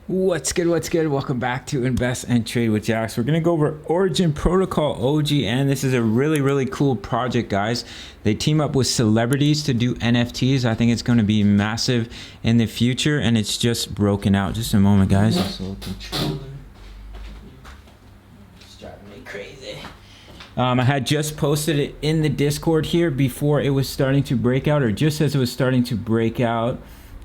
What's good? What's good? Welcome back to Invest and Trade with Jax. We're going to go over Origin Protocol OGN. This is a really cool project, guys. They team up with celebrities to do NFTs. I think it's going to be massive in the future, and it's just broken out. Just a moment, guys. It's driving me crazy. I had just posted it in the Discord here before it was starting to break out, or just as it was starting to break out.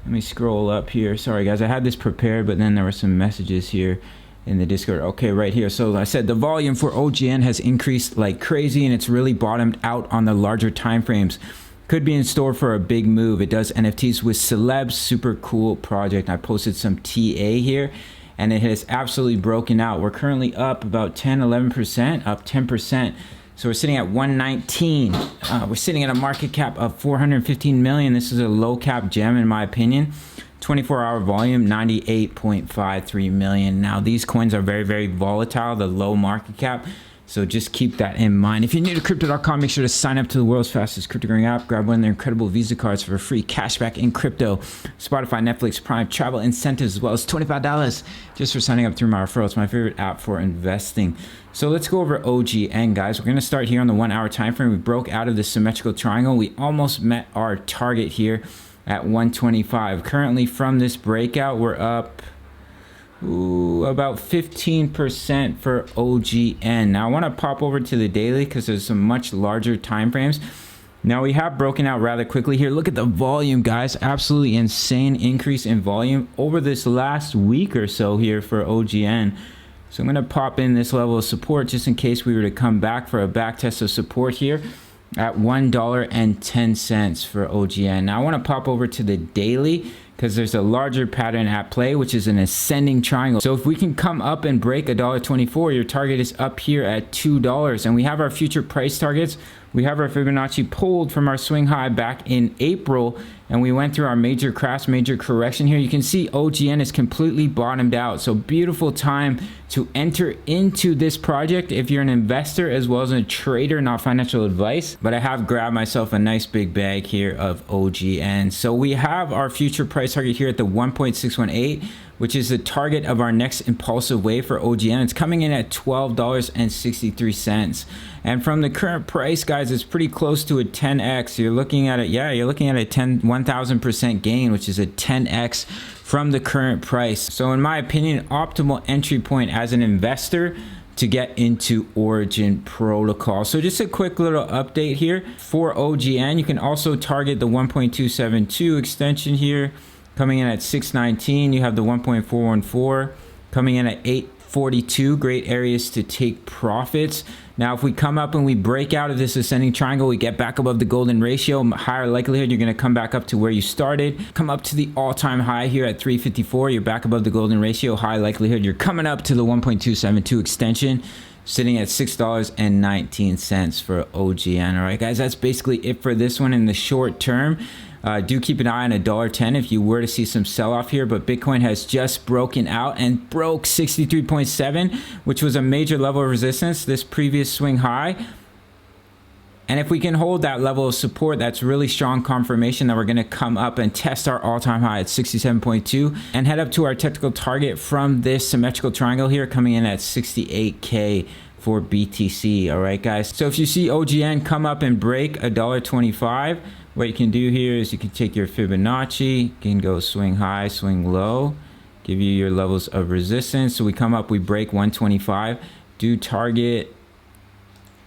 Let me scroll up here. Sorry guys, I had this prepared, but then there were some messages here in the Discord. Okay, right here. So I said the volume for OGN has increased like crazy, and it's really bottomed out on the larger time frames. Could be in store for a big move. It does NFTs with celebs. Super cool project. I posted some TA here, and it has absolutely broken out. We're currently up about 10-11%, up 10%. So we're sitting at 119. We're sitting at a market cap of 415 million. This is a low cap gem in my opinion. 24-hour volume, 98.53 million. Now these coins are very volatile, the low market cap. So just keep that in mind. If you're new to Crypto.com, make sure to sign up to the world's fastest cryptocurrency app. Grab one of their incredible Visa cards for free cashback in crypto. Spotify, Netflix, Prime, travel incentives, as well as $25 just for signing up through my referral. It's my favorite app for investing. So let's go over OGN, guys. We're going to start here on the 1 hour time frame. We broke out of the symmetrical triangle. We almost met our target here at 125. Currently from this breakout, we're up about 15% for OGN. Now I want to pop over to the daily because there's some much larger time frames. Now we have broken out rather quickly here. Look at the volume, guys. Absolutely insane increase in volume over this last week or so here for OGN. So I'm going to pop in this level of support just in case we were to come back for a back test of support here at $1.10 for OGN. Now I want to pop over to the daily because there's a larger pattern at play, which is an ascending triangle. So if we can come up and break $1.24, your target is up here at $2. And we have our future price targets. We have our Fibonacci pulled from our swing high back in April, and we went through our major crash, major correction here. You can see OGN is completely bottomed out. So beautiful time to enter into this project if you're an investor as well as a trader, not financial advice. But I have grabbed myself a nice big bag here of OGN. So we have our future price target here at the 1.618, which is the target of our next impulsive wave for OGN. It's coming in at $12.63. And from the current price, guys, it's pretty close to a 10x. You're looking at it, yeah, you're looking at a 1000% gain, which is a 10x from the current price. So in my opinion, optimal entry point as an investor to get into Origin Protocol. So just a quick little update here for OGN. You can also target the 1.272 extension here, coming in at 619. You have the 1.414 coming in at 842. Great areas to take profits. Now if we come up and we break out of this ascending triangle, we get back above the golden ratio, higher likelihood you're going to come back up to where you started. Come up to the all-time high here at 354. You're back above the golden ratio, high likelihood you're coming up to the 1.272 extension, sitting at $6.19 for OGN. All right, guys, that's basically it for this one in the short term. Do keep an eye on $1.10 if you were to see some sell-off here, but Bitcoin has just broken out and broke 63.7, which was a major level of resistance, this previous swing high. And if we can hold that level of support, that's really strong confirmation that we're going to come up and test our all-time high at 67.2 and head up to our technical target from this symmetrical triangle here, coming in at 68K for BTC. All right, guys. So if you see OGN come up and break $1.25, what you can do here is you can take your Fibonacci, you can go swing high, swing low, give you your levels of resistance. So we come up, we break 125, do target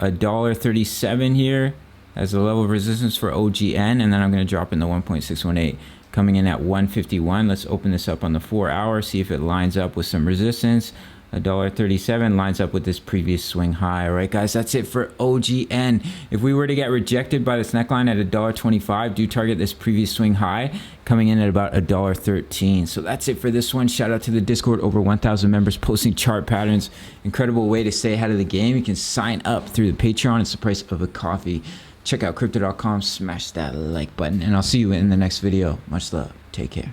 $1.37 here as a level of resistance for OGN, and then I'm going to drop in the 1.618 coming in at 151. Let's open this up on the 4 hour, see if it lines up with some resistance. $1.37 lines up with this previous swing high. All right, guys, that's it for OGN. If we were to get rejected by this neckline at $1.25, do target this previous swing high, coming in at about $1.13. So that's it for this one. Shout out to the Discord, over 1,000 members posting chart patterns. Incredible way to stay ahead of the game. You can sign up through the Patreon. It's the price of a coffee. Check out Crypto.com, smash that like button, and I'll see you in the next video. Much love. Take care.